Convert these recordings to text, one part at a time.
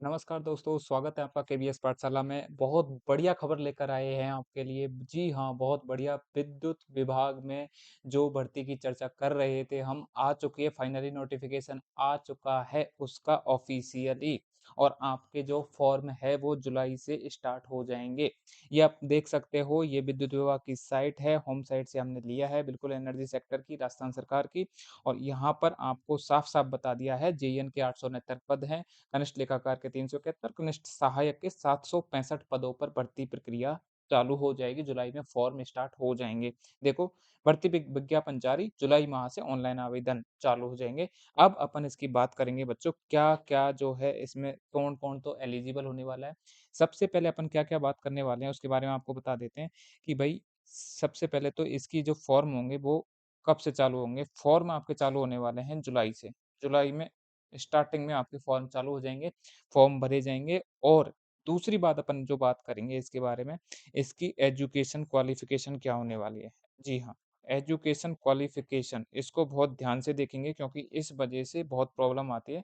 नमस्कार दोस्तों, स्वागत है आपका केबीएस पाठशाला में। बहुत बढ़िया खबर लेकर आए हैं आपके लिए। जी हाँ, बहुत बढ़िया विद्युत विभाग में जो भर्ती की चर्चा कर रहे थे हम, आ चुकी है फाइनली नोटिफ़िकेशन आ चुका है उसका ऑफ़िशियली और आपके जो फ़ॉर्म है वो जुलाई से स्टार्ट हो जाएँगे। ये आप देख सकते हो, ये विद्युत विभाग की साइट है, होम साइट से हमने लिया है, बिल्कुल एनर्जी सेक्टर की, राजस्थान सरकार की और यहाँ पर आपको साफ-साफ बता दिया है जेईएन के 869 पद हैं, कनिष्ठ लेखाकार के 371, कनिष्ठ सहायक के 765 पदों पर भर्ती प्रक्रिया चालू हो जाएगी, जुलाई में फॉर्म स्टार्ट हो जाएँगे। देखो, भर्ती विज्ञापन जारी, जुलाई माह से ऑनलाइन आवेदन चालू हो जाएँगे। अब अपन इसकी बात करेंगे बच्चों, क्या-क्या जो है इसमें कौन-कौन तो एलिजिबल होने वाला है। सबसे पहले अपन क्या-क्या बात करने वाले हैं उसके बारे में आपको बता देते हैं कि भई सबसे पहले तो इसकी जो फॉर्म होंगे वो कब से चालू होंगे? फॉर्म आपके चालू होने वाले हैं जुलाई से। जुलाई में स्टार्टिंग में आपके फॉर्म चालू हो जाएँगे, फॉर्म भरे जाएँगे और दूसरी बात अपन जो बात करेंगे इसके बारे में, इसकी एजुकेशन क्वालिफ़िकेशन क्या होने वाली है। जी हाँ, एजुकेशन क्वालिफ़िकेशन इसको बहुत ध्यान से देखेंगे क्योंकि इस वजह से बहुत प्रॉब्लम आती है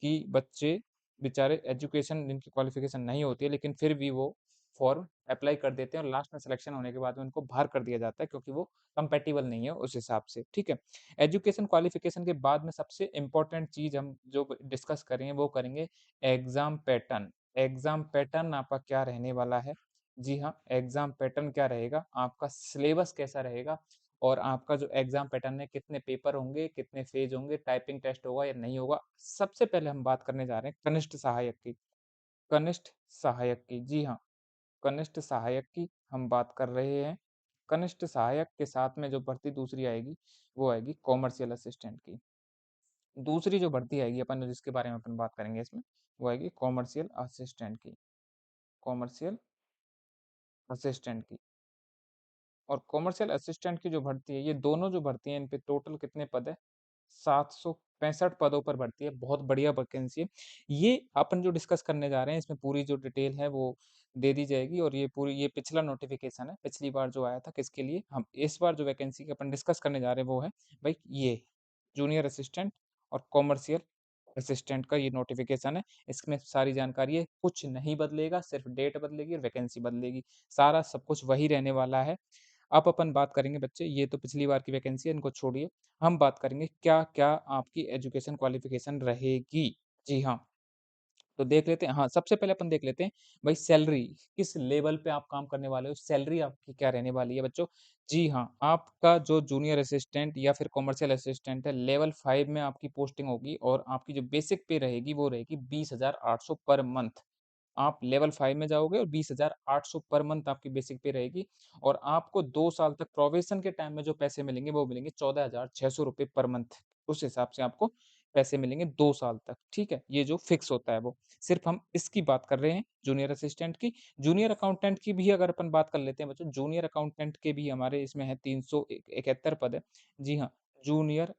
कि बच्चे बेचारे एजुकेशन जिनकी क्वालिफ़िकेशन नहीं होती है, लेकिन फिर भी वो फॉर्म अप्लाई कर देते हैं और लास्ट में सिलेक्शन होने के बाद में उनको बाहर कर दिया जाता है क्योंकि वो कंपैटिबल नहीं है उस हिसाब से, ठीक है? एजुकेशन क्वालिफ़िकेशन के बाद में सबसे इम्पोर्टेंट चीज़ हम जो डिस्कस करेंगे वो करेंगे एग्ज़ाम पैटर्न। एग्ज़ाम पैटर्न आपका क्या रहने वाला है? जी हाँ, एग्ज़ाम पैटर्न क्या रहेगा? आपका सिलेबस कैसा रहेगा? और आपका जो एग्ज़ाम पैटर्न है कितने पेपर होंगे, कितने फेज़ होंगे, टाइपिंग टेस्ट होगा या नहीं होगा? सबसे पहले हम बात करने जा रहे हैं कनिष्ठ सहायक की। कनिष्ठ सहायक की, जी हाँ, कनिष्ठ सहायक की हम बात कर रहे हैं। कनिष्ठ सहायक के साथ में जो भर्ती दूसरी आएगी, वो आएगी कॉमर्शियल असिस्टेंट की। दूसरी जो भर्ती आएगी अपन जिसके बारे में अपन बात करेंगे इसमें, वो आएगी कॉमर्शियल असिस्टेंट की। कॉमर्शियल असिस्टेंट की। और कॉमर्शियल असिस्टेंट की जो भर्ती है, ये दोनों जो भर्ती हैं, इन पे टोटल कितने पद हैं? 765 पदों पर भर्ती है, बहुत बढ़िया वैकेंसी है। ये अपन जो डिस्कस करने जा रहे हैं, इसमें पूरी जो डिटेल है वो दे दी जाएगी और ये पिछला नोटिफ़िकेशन है, पिछली बार जो आया था किसके लिए? हम इस बार जो वैकेंसी की अपन डिस्कस करने जा रहे हैं वो है भई ये, जूनियर असिस्टेंट और कॉमर्शियल असिस्टेंट का ये नोटिफ़िकेशन है। इसमें सारी जानकारी है, कुछ नहीं बदलेगा, सिर्फ़ डेट बदलेगी और वैकेंसी बदलेगी। सारा सब कुछ वही रहने वाला है। अब अपन बात करेंगे बच्चे, ये तो पिछली बार की वैकेंसी है, इनको छोड़िए। हम बात करेंगे क्या-क्या आपकी एजुकेशन क्वालिफ़िकेशन रहेगी। जी हाँ, तो देख लेते हैं हाँ, सबसे पहले अपन देख लेते हैं भाई सैलरी, किस लेवल पे आप काम करने वाले हो, सैलरी आपकी क्या रहने वाली है बच्चों? जी हाँ, आपका जो जूनियर असिस्टेंट या फिर कमर्शियल असिस्टेंट है, लेवल 5 में आपकी पोस्टिंग होगी और आपकी जो बेसिक पे रहेगी, वो रहेगी 20,800 पर मंथ। आप लेवल 5 में जाओगे और 20,800 पर मंथ आपकी बेसिक पे रहेगी और आपको 2 साल तक प्रोबेशन के टाइम में जो पैसे मिलेंगे, वो मिलेंगे 14,600 रुपए पर मंथ। उस हिसाब से आपको पैसे मिलेंगे 2 साल तक, ठीक है? ये जो फिक्स होता है वो। सिर्फ़ हम इसकी बात कर रहे हैं जूनियर असिस्टेंट की। जूनियर अकाउंटेंट की भी अगर अपन बात कर लेते हैं बच्चों, जूनियर अकाउंटेंट के भी हमारे इसमें है 371 पद है। जी हाँ, जूनियर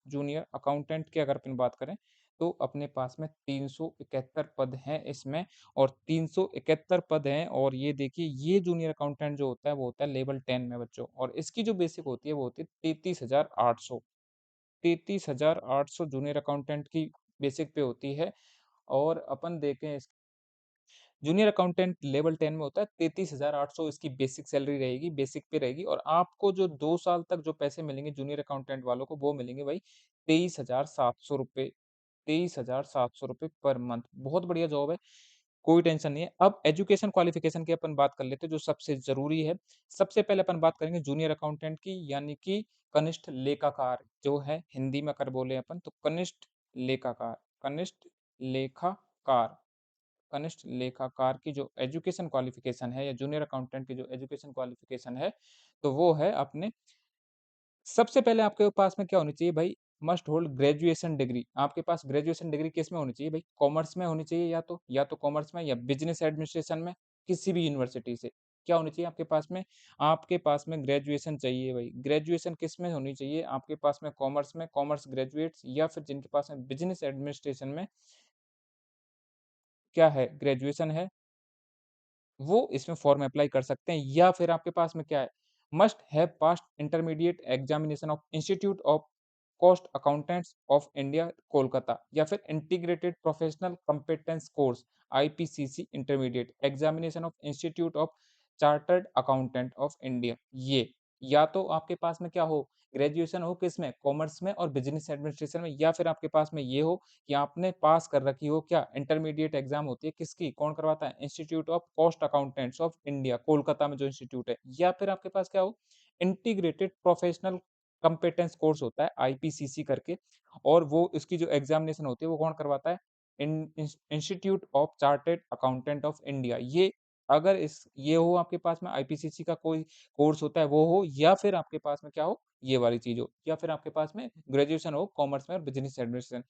जूनियर अकाउंटेंट की अगर अपन बात करें तो अपने पास में 371 पद हैं इसमें और 371 पद हैं और ये देखिए ये जूनियर अकाउंटेंट जो होता है वो होता है लेवल 10 में बच्चों और इसकी जो बेसिक होती है वो होती है 33,800 33,800 जूनियर अकाउंटेंट की बेसिक पे होती है और अपन देखें इस जूनियर अकाउंटेंट लेवल 10 में होता है 33,800 इसकी बेसिक सैलरी रहेगी, बेसिक पे रहेगी और आपको जो 2 साल तक जो पैसे मिलेंगे जूनियर अकाउंटेंट वालों को वो मिलेंगे भाई 23,700 रुपए 23,700 रुपए पर मंथ। बहुत बढ़िया जॉब है, कोई टेंशन नहीं है। अब एजुकेशन क्वालिफ़िकेशन की अपन बात कर लेते हैं जो सबसे ज़रूरी है। सबसे पहले अपन बात करेंगे जूनियर अकाउंटेंट की यानी कि कनिष्ठ लेखाकार जो है हिंदी में अगर बोले अपन तो कनिष्ठ लेखाकार कनिष्ठ लेखाकार की जो एजुकेशन क्वालिफ़िकेशन है या जूनियर अकाउंटेंट की जो एजुकेशन क्वालिफ़िकेशन है, तो वो है अपने सबसे पहले आपके पास में क्या होनी चाहिए भाई मस्ट होल्ड ग्रेजुएशन डिग्री। आपके पास ग्रेजुएशन डिग्री किस में होनी चाहिए भाई? कॉमर्स में होनी चाहिए या तो कॉमर्स में या बिज़नेस एडमिनिस्ट्रेशन में, किसी भी यूनिवर्सिटी से। क्या होनी चाहिए आपके पास में? आपके पास में ग्रेजुएशन चाहिए भाई। ग्रेजुएशन किस में होनी चाहिए? आपके पास में कॉमर्स में, कॉमर्स ग्रेजुएट्स या फिर जिनके पास में बिज़नेस एडमिनिस्ट्रेशन में क्या है? ग्रेजुएशन है वो इसमें फॉर्म अप्लाई कर सकते हैं या फिर आपके पास में क्या है, must have passed intermediate examination of institute of cost accountants of India Kolkata, या फिर integrated professional competence course IPCC intermediate examination of institute of chartered accountant of India. ये या तो आपके पास में क्या हो, ग्रेजुएशन हो किसमें, कॉमर्स में और बिजनेस एडमिनिस्ट्रेशन में, या फिर आपके पास में ये हो कि आपने पास कर रखी हो क्या, इंटरमीडिएट एग्जाम होती है किसकी, कौन करवाता है, institute of cost accountants of India Kolkata में जो इंस्टीट्यूट है, या फिर आपके पास क्या हो, इंटीग्रेटेड प्रोफेशनल कंपेटेंस कोर्स होता है आईपीसीसी करके, और वो इसकी जो एग्जामिनेशन होती है वो कौन करवाता है, institute of chartered accountant of India. ये अगर इस ये हो आपके पास में आईपीसीसी का कोई कोर्स होता है वो हो, या फिर आपके पास में क्या हो, ये वाली चीज हो, या फिर आपके पास में ग्रेजुएशन हो कॉमर्स में और बिजनेस एडमिनिस्ट्रेशन,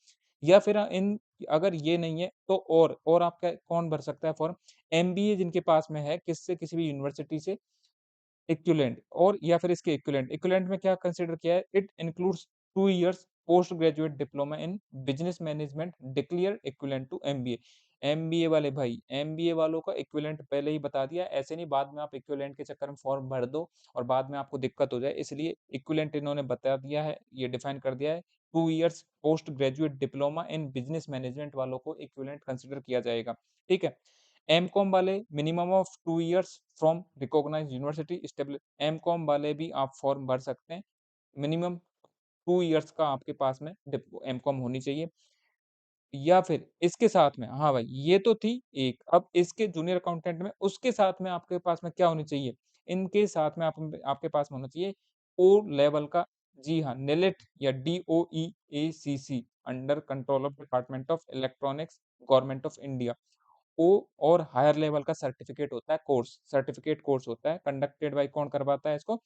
या फिर इन अगर ये नहीं है तो और आपका कौन भर सकता है फॉर्म, एमबीए जिनके पास में है किससे, किसी भी यूनिवर्सिटी से इक्विवेलेंट, और या फिर इसके इक्विवेलेंट, इक्विवेलेंट में क्या कंसीडर किया है, it includes 2 years post graduate diploma in business management declared equivalent to MBA. MBA वाले भाई, एमबीए वालों का इक्विवेलेंट पहले ही बता दिया, ऐसे नहीं बाद में आप इक्विवेलेंट के चक्कर में फॉर्म भर दो और बाद में आपको दिक्कत हो जाए, इसलिए इक्विवेलेंट इन्होंने बता दिया है, ये डिफाइन कर दिया है, 2 years post graduate diploma in business management वालों को इक्विवेलेंट कंसीडर किया जाएगा। ठीक है। एमकॉम वाले minimum of 2 years from recognised university establish, MCom वाले भी आप फॉर्म भर सकते हैं, मिनिमम 2 इयर्स का आपके पास में एमकॉम होनी चाहिए, या फिर इसके साथ में, हाँ भाई ये तो थी एक, अब इसके जूनियर अकाउंटेंट में उसके साथ में आपके पास में क्या होनी चाहिए, इनके साथ में आपके पास में होना चाहिए ओ लेवल का, जी हाँ, नेलेट या DOEACC under control of department of electronics government of India, O और हायर लेवल का सर्टिफिकेट होता है, कोर्स सर्टिफिकेट कोर्स होता है, कंडक्टेड बाय कौन करवाता है इसको,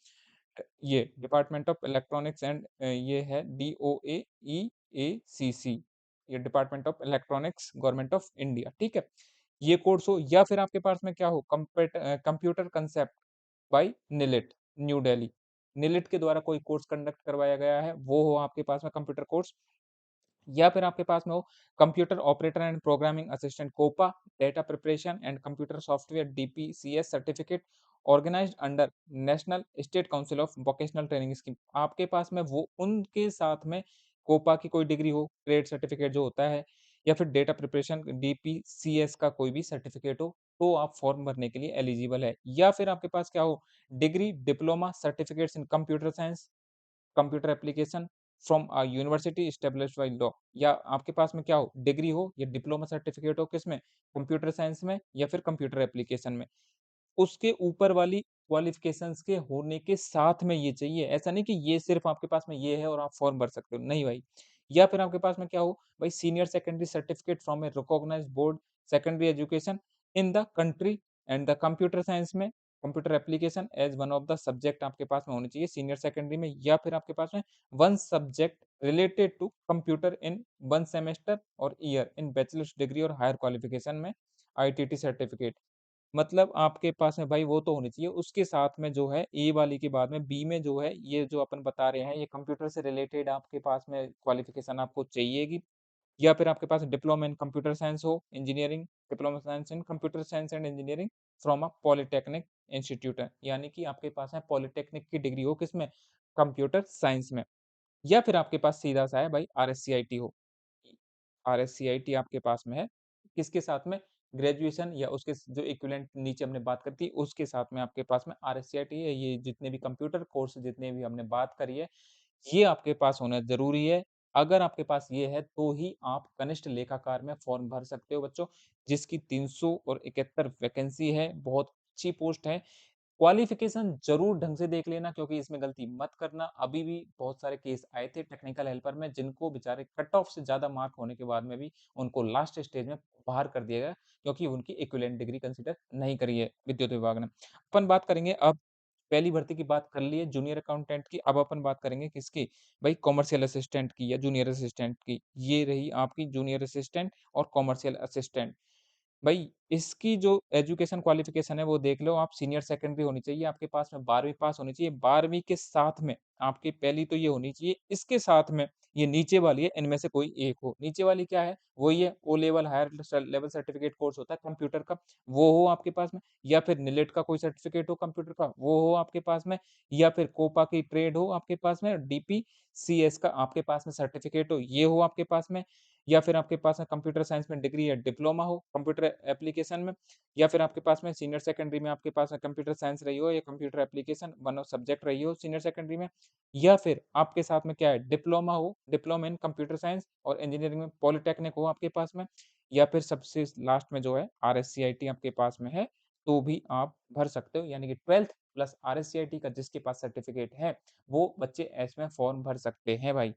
ये डिपार्टमेंट ऑफ इलेक्ट्रॉनिक्स एंड ये है DOAEACC, ये department of electronics government of India. ठीक है, ये कोर्स हो, या फिर आपके पास में क्या हो, computer concept by NIELIT new Delhi, NIELIT के द्वारा कोई कोर्स कंडक्ट करवाया गया है वो हो आपके पास में कंप्यूटर कोर्स, या फिर आपके पास में हो computer operator and programming assistant COPA, data preparation and computer software DPCS certificate organised under national state council of vocational training scheme, आपके पास में वो उनके साथ में कोपा की कोई डिग्री हो, ट्रेड सर्टिफिकेट जो होता है, या फिर डेटा प्रिपरेशन DPCS का कोई भी सर्टिफिकेट हो, तो आप फॉर्म भरने के लिए एलिजिबल है, या फिर आपके पास क्या हो, degree diploma certificates in computer science computer application from a university established by law, या आपके पास में क्या हो, डिग्री हो या डिप्लोमा सर्टिफिकेट हो किसमें, कंप्यूटर साइंस में या फिर कंप्यूटर एप्लीकेशन में, उसके ऊपर वाली क्वालिफिकेशंस के होने के साथ में ये चाहिए, ऐसा नहीं कि ये सिर्फ आपके पास में ये है और आप फॉर्म भर सकते हो, नहीं भाई। या फिर आपके पास में क्या हो भाई, senior secondary certificate from a recognised board secondary education in the country and the computer science में computer application as one of the subject आपके पास में होनी चाहिए सीनियर सेकेंडरी में, या फिर आपके पास में one subject related to computer in one semester और ईयर इन बैचलर्स डिग्री और हायर क्वालिफिकेशन में ITT सर्टिफिकेट, मतलब आपके पास में भाई वो तो होनी चाहिए, उसके साथ में जो है ए वाली के बाद में बी में जो है ये जो अपन बता रहे हैं ये कंप्यूटर से रिलेटेड आपके पास में क्वालिफिकेशन आपको चाहिएगी, या फिर आपके पास डिप्लोमा इन कंप्यूटर साइंस हो, engineering diploma science in computer science and engineering from a polytechnic institute है, यानी कि आपके पास है पॉलिटेक्निक की डिग्री हो किसमें, कंप्यूटर साइंस में, या फिर आपके पास सीधा सा है भाई RSCIT हो, RSCIT आपके पास में है, किसके साथ में, ग्रेजुएशन या उसके जो इक्विवेलेंट नीचे हमने बात करी थी उसके साथ में आपके पास में RSCIT है, ये जितने भी कंप्यूटर कोर्स जितने भी हमने बात करी है ये आपके पास होना ज़रूरी है। अगर आपके पास ये है तो ही आप कनिष्ठ लेखाकार में फॉर्म भर सकते हो बच्चों, जिसकी 371 वैकेंसी है, बहुत अच्छी पोस्ट है। क्वालिफिकेशन ज़रूर ढंग से देख लेना क्योंकि इसमें गलती मत करना। अभी भी बहुत सारे केस आए थे टेक्निकल हेल्पर में जिनको बेचारे कट ऑफ से ज़्यादा मार्क होने के बाद में भी उनको लास्ट स्टेज में बाहर कर दिया गया क्योंकि उनकी इक्विवेलेंट डिग्री कंसीडर नहीं करी है विद्युत विभाग ने। अपन बात करेंगे अब पहली भर्ती की बात कर ली है जूनियर अकाउंटेंट की, अब अपन बात करेंगे किसकी? भाई कॉमर्शियल असिस्टेंट की या जूनियर असिस्टेंट की। ये रही आपकी जूनियर असिस्टेंट और कॉमर्शियल असिस्टेंट। भाई इसकी जो एजुकेशन क्वालिफ़िकेशन है वो देख लो आप सीनियर सेकेंडरी होनी चाहिए, आपके पास में 12वीं पास होनी चाहिए, 12वीं के साथ में आपकी पहली तो ये होनी चाहिए, इसके साथ में ये नीचे वाली है इनमें से कोई एक हो। नीचे वाली क्या है? वही है O level higher level certificate course होता है कंप्यूटर का, वो हो आपके पास में या फिर निलेट का कोई सर्टिफ़िकेट हो कंप्यूटर का, वो हो आपके पास में या फिर कोपा की ट्रेड हो आपके पास में, डीपीसीएस का आपके पास में सर्टिफ़िकेट हो, ये हो आपके पास में या फिर आपके पास में कंप्यूटर साइंस में डिग्री या डिप्लोमा हो कंप्यूटर एप्लीकेशन में या फिर आपके पास में सीनियर सेकेंडरी में आपके पास में कंप्यूटर साइंस रही हो या computer application one of subject रही हो सीनियर सेकेंडरी में या फिर आपके साथ में क्या है डिप्लोमा हो डिप्लोमा इन कंप्यूटर साइंस और इंजीनियरिंग में पॉलिटेक्निक हो आपके पास में या फिर सबसे लास्ट में जो है आरएससीआईटी आपके पास में है तो भी आप भर सकते हो यानी कि 12th प्लस आरएससीआईटी का जिसके पास सर्टिफिकेट है वो बच्चे इसमें फॉर्म भर सकते हैं भाई।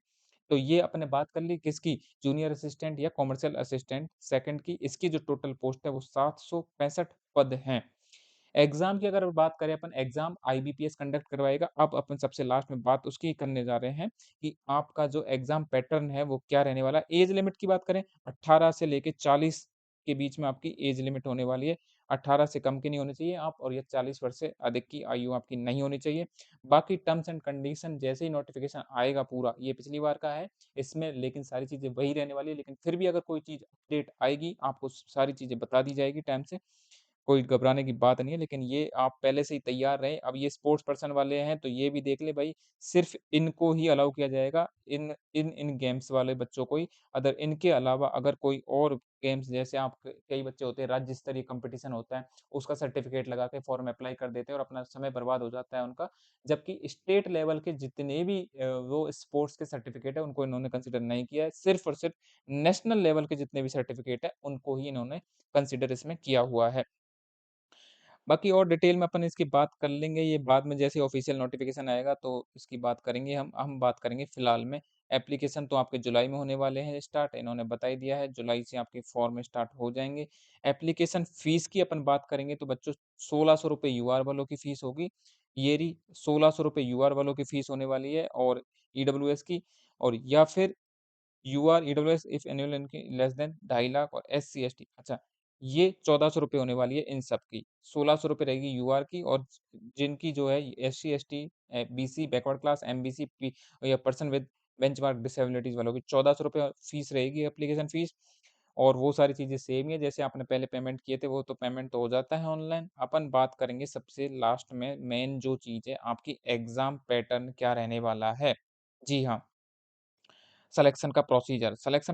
तो ये अपने बात कर ली किसकी जूनियर असिस्टेंट या कॉमर्शियल असिस्टेंट सेकंड की इसकी जो टोटल पोस्ट है वो 765 पद हैं। एग्ज़ाम की अगर बात करें अपन एग्ज़ाम आईबीपीएस कंडक्ट करवाएगा। अब अपन सबसे लास्ट में बात उसकी ही करने जा रहे हैं कि आपका जो एग्ज़ाम पैटर्न है वो क्या रहने वाला है। ऐज लिमिट की बात करें 18 से लेके 40 के बीच में आपकी ऐज लिमिट होने वाली है। 18 से कम की नहीं होनी चाहिए आप और ये 40 वर्ष से अधिक की आयु आपकी नहीं होनी चाहिए। बाकी टर्म्स एंड कंडीशन जैसे ही नोटिफ़िकेशन आएगा पूरा, ये पिछली बार का है, इसमें लेकिन सारी चीज़ें वही रहने वाली है, लेकिन फिर भी अगर कोई चीज़ अपडेट आएगी, आपको सारी चीज़ें बता दी जाएगी टाइम से। कोई घबराने की बात नहीं है, लेकिन ये आप पहले से ही तैयार रहें। अब ये स्पोर्ट्स पर्सन वाले हैं, तो ये भी देख लें भाई, सिर्फ़ इनको ही अलाउ किया जाएगा, इन गेम्स वाले बच्चों को ही। अदर इनके अलावा अगर कोई और गेम्स जैसे आप क कई बच्चे होते हैं, राज्य स्तरीय कॉम्पिटिशन होता है, उसका सर्टिफ़िकेट लगा के फॉर्म अप्लाई कर देते हैं और अपना समय बर्बाद हो जाता है उनका। जबकि स्टेट लेवल के जितने भी वो स्पोर्ट्स के सर्टिफ़िकेट है, उनको इन्होंने कंसिडर नहीं किया है। सिर्फ़ और सिर्फ़ नेशनल लेवल के जितने भी सर्टिफ़िकेट है, उनको ही इन्होंने कंसिडर इसमें किया हुआ है। बाकी और डिटेल में अपन इसकी बात कर लेंगे, ये बाद में जैसे ऑफ़िशियल नोटिफ़िकेशन आएगा तो इसकी बात करेंगे हम बात करेंगे फ़िलहाल में। एप्लीकेशन तो आपके जुलाई में होने वाले हैं स्टार्ट, इन्होंने बता ही दिया है, जुलाई से आपके फॉर्म स्टार्ट हो जाएँगे। एप्लीकेशन फ़ीस की अपन बात करेंगे तो बच्चों ₹1600 यूआर वालों की फ़ीस होगी, ईयरली ₹1600 यूआर वालों की फ़ीस होने वाली है और ईडब्ल्यूएस की और या फिर UR, EWS if annual income less than 2.5 lakh और एससी, एसटी अच्छा, ये ₹1400 होने वाली है इन सब की। ₹1600 रहेगी यूआर की और जिनकी जो है SC, ST BC backward class, MBC या पर्सन विद बेंचमार्क डिसेबिलिटीज़ वालों की ₹1400 फीस रहेगी एप्लीकेशन फीस और वो सारी चीज़ें सेम ही है, जैसे आपने पहले पेमेंट किए थे, वो तो पेमेंट तो हो जाता है ऑनलाइन। अपन बात करेंगे सबसे लास्ट में मेन जो चीज़ है, आपकी एग्ज़ाम पैटर्न क्या रहने वाला है। जी हाँ। सिलेक्शन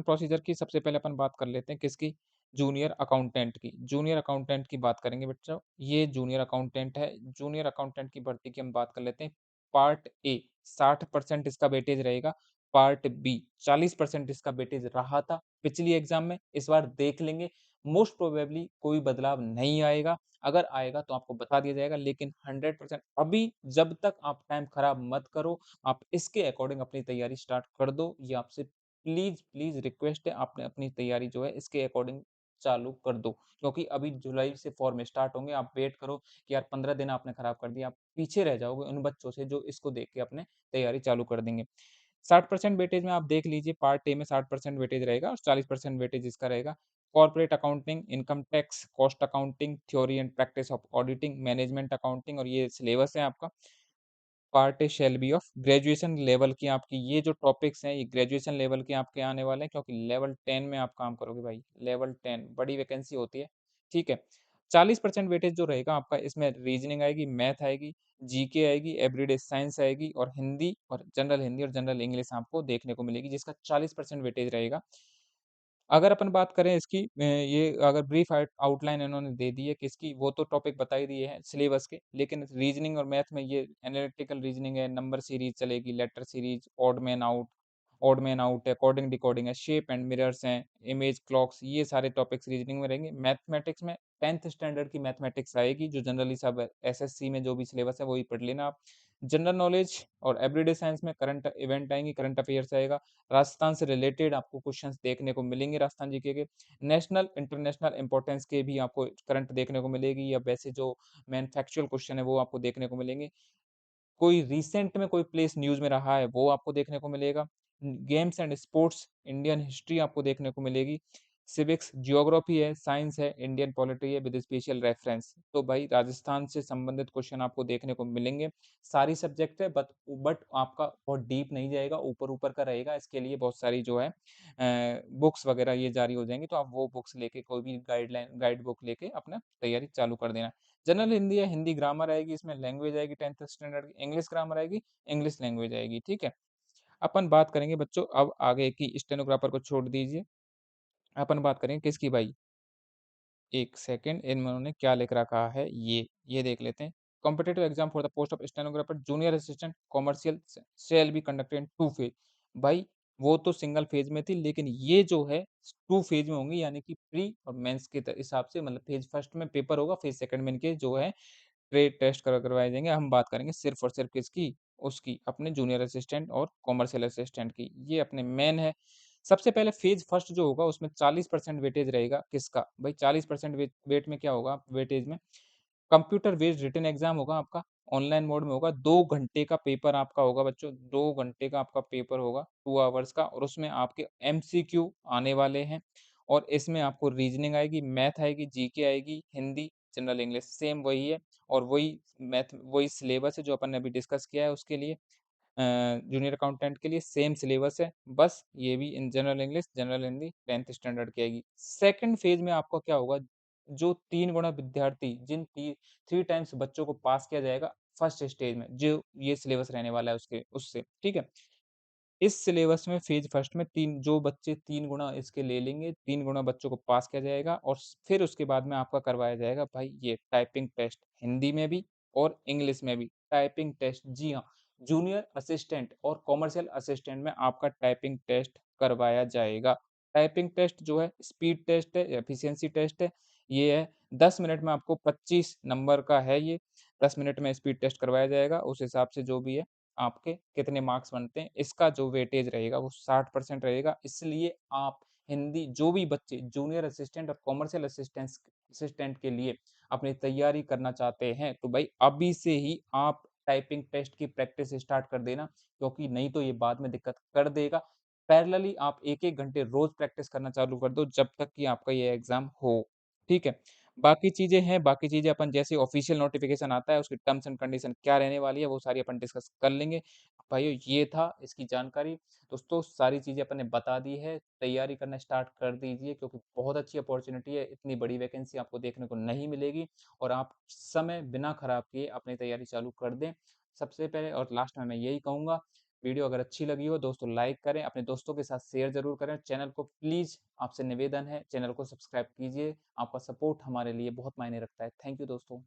प्रोसीजर की सबसे पहले अपन बात कर लेते हैं किसकी? जूनियर अकाउंटेंट की। जूनियर अकाउंटेंट की बात करेंगे बच्चों, ये जूनियर अकाउंटेंट है। जूनियर अकाउंटेंट की भर्ती की हम बात कर लेते हैं। पार्ट ए 60% इसका वेटेज रहेगा, पार्ट बी 40% इसका वेटेज रहा था पिछली एग्ज़ाम में, इस बार देख लेंगे। मोस्ट प्रोबेबली कोई बदलाव नहीं आएगा, अगर आएगा तो आपको बता दिया जाएगा, लेकिन 100% अभी जब तक आप टाइम खराब मत करो, आप इसके अकॉर्डिंग अपनी तैयारी स्टार्ट कर दो। ये आपसे प्लीज़ रिक्वेस्ट है आपने अपनी तैयारी जो है इसके अकॉर्डिंग चालू कर दो। क्योंकि अभी जुलाई से फॉर्म स्टार्ट होंगे, आप वेट करो कि यार 15 दिन आपने खराब कर दिया, आप पीछे रह जाओगे उन बच्चों से जो इसको देख के अपने तैयारी चालू कर देंगे। 60% वेटेज में आप देख लीजिए पार्ट ए में 60% वेटेज रहेगा और 40% वेटेज इसका रहेगा। Corporate accounting, income tax, cost accounting, theory and practice of auditing, management accounting और ये सिलेबस है आपका। Part A shall be of graduation level की आपकी ये जो टॉपिक्स हैं, ये ग्रेजुएशन लेवल के आपके आने वाले हैं क्योंकि लेवल 10 में आप काम करोगे भाई, लेवल 10 बड़ी वैकेंसी होती है, ठीक है। 40% वेटेज जो रहेगा आपका इसमें रीजनिंग आएगी, मैथ आएगी, जीके आएगी, एवरीडे साइंस आएगी और हिंदी और जनरल इंग्लिश आपको देखने को मिलेगी जिसका 40% वेटेज रहेगा। अगर अपन बात करें इसकी ये अगर ब्रीफ आउटलाइन इन्होंने दे दी है किसकी, वो तो टॉपिक बता ही दिए हैं सिलेबस के, लेकिन रीजनिंग और मैथ में ये एनालिटिकल रीजनिंग है, नंबर सीरीज़ चलेगी, letter series, odd man out है, कोडिंग डिकोडिंग है, शेप एंड मिरर्स हैं, इमेज क्लॉक्स, ये सारे टॉपिक्स रीजनिंग में रहेंगे। मैथमेटिक्स में 10th स्टैंडर्ड की मैथमेटिक्स आएगी, जो जनरली सब एसएससी में जो भी सिलेबस है, वही पढ़ लेना आप। जनरल नॉलेज और एवरीडे साइंस में करंट इवेंट आएँगी, करंट अफेयर्स आएगा। राजस्थान से रिलेटेड आपको क्वेश्चंस देखने को मिलेंगे राजस्थान जीके के। नेशनल, इंटरनेशनल इम्पोर्टेंस के भी आपको करंट देखने को मिलेगी या वैसे जो मेन फैक्चुअल क्वेश्चन है वो आपको देखने को मिलेंगे। कोई रिसेंट में कोई प्लेस न्यूज़ में रहा है वो आपको देखने को मिलेगा। Games and sports, Indian history आपको देखने को मिलेगी। सिविक्स, ज्योग्राफी है, साइंस है, इंडियन पॉलिटी है विद स्पेशल रेफरेंस। तो भाई राजस्थान से संबंधित क्वेश्चन आपको देखने को मिलेंगे। सारी सब्जेक्ट है बट आपका बहुत डीप नहीं जाएगा, ऊपर-ऊपर का रहेगा। इसके लिए बहुत सारी जो है बुक्स वगैरह ये जारी हो जाएँगी, तो आप वो बुक्स लेके कोई भी गाइड बुक लेके अपना तैयारी चालू कर देना। जनरल हिंदी है, हिंदी ग्रामर आएगी, इसमें लैंग्वेज आएगी 10th स्टैंडर्ड की, इंग्लिश ग्रामर आएगी, इंग्लिश लैंग्वेज आएगी, ठीक है? अपन बात करेंगे बच्चों अब आगे की स्टेनोग्राफर को छोड़ दीजिए। अपन बात करेंगे किसकी भाई? 1 सेकंड इन्होंने क्या लिख रखा है ये देख लेते हैं। Competitive exam for the post of stenographer junior assistant commercial shall be conducted in 2 phase. भाई वो तो सिंगल फेज में थी लेकिन ये जो है 2 फेज में होंगी यानी कि प्री और मेंस के हिसाब से मतलब फेज फर्स्ट में पेपर होगा, फेज सेकंड में इनके जो है ट्रेड टेस्ट करवाए जाएँगे। हम बात करेंगे सिर्फ़ और सिर्फ़ किसकी? उसकी, अपने जूनियर असिस्टेंट और कमर्शियल असिस्टेंट की। ये अपने मेन है। सबसे पहले फ़ेज़ फर्स्ट जो होगा उसमें 40% वेटेज रहेगा किसका? भई 40% वेट में क्या होगा वेटेज में? कंप्यूटर बेस्ड रिटन एग्ज़ाम होगा आपका, ऑनलाइन मोड में होगा, 2 घंटे का पेपर आपका होगा बच्चों, 2 घंटे का आपका पेपर होगा, 2 आवर्स का और उसमें आपके एमसीक्यू आने वाले हैं और इसमें आपको रीज़निंग आएगी, मैथ आएगी, जीके आएगी, हिंदी, जनरल इंग्लिश सेम वही है और वही सिलेबस है जो अपन ने अभी डिस्कस किया है उसके लिए। जूनियर अकाउंटेंट के लिए सेम सिलेबस है, बस ये भी in general English, general Hindi 10th standard की आएगी। सेकंड फेज़ में आपका क्या होगा, जो 3 गुणा विद्यार्थी जिन 3 टाइम्स बच्चों को पास किया जाएगा फर्स्ट स्टेज में, जो ये सिलेबस रहने वाला है उससे, ठीक है? इस सिलेबस में फ़ेज़ फर्स्ट में 3 जो बच्चे 3 गुणा इसके ले लेंगे, 3 गुणा बच्चों को पास किया जाएगा और फिर उसके बाद में आपका करवाया जाएगा भाई ये टाइपिंग टेस्ट, हिंदी में भी और इंग्लिश में भी टाइपिंग टेस्ट। जी हाँ, जूनियर असिस्टेंट और कमर्शियल असिस्टेंट में आपका टाइपिंग टेस्ट करवाया जाएगा। टाइपिंग टेस्ट जो है स्पीड टेस्ट है, एफिशिएंसी टेस्ट है, ये है 10 मिनट में आपको 25 नंबर का है ये, 10 मिनट में स्पीड टेस्ट करवाया जाएगा, उस हिसाब से जो भी है आपके कितने मार्क्स बनते हैं, इसका जो वेटेज रहेगा वो 60% रहेगा। इसलिए आप हिंदी जो भी बच्चे जूनियर असिस्टेंट और कमर्शियल असिस्टेंट के लिए अपनी तैयारी करना चाहते हैं, तो भाई अभी से ही आप टाइपिंग टेस्ट की प्रैक्टिस स्टार्ट कर देना, क्योंकि नहीं तो ये बाद में दिक्कत कर देगा। पैरेलली आप 1-1 घंटे रोज़ प्रैक्टिस करना चालू कर दो जब तक कि आपका ये एग्ज़ाम हो, ठीक है? बाकी चीज़ें हैं, बाकी चीज़ें अपन जैसे ऑफ़िशियल नोटिफ़िकेशन आता है, उसकी टर्म्स एंड कंडीशन क्या रहने वाली है, वो सारी अपन डिस्कस कर लेंगे। भाइयों ये था इसकी जानकारी। दोस्तों सारी चीज़ें अपन ने बता दी है, तैयारी करना स्टार्ट कर दीजिए क्योंकि बहुत अच्छी अपॉर्च्युनिटी है, इतनी बड़ी वैकेंसी आपको देखने को नहीं मिलेगी और आप समय बिना खराब किए अपनी तैयारी चालू कर दें। सबसे पहले और लास्ट में मैं यही कहूँगा, वीडियो अगर अच्छी लगी हो दोस्तों लाइक करें, अपने दोस्तों के साथ शेयर ज़रूर करें, चैनल को प्लीज़ आपसे निवेदन है चैनल को सब्सक्राइब कीजिए, आपका सपोर्ट हमारे लिए बहुत मायने रखता है। थैंक यू दोस्तों।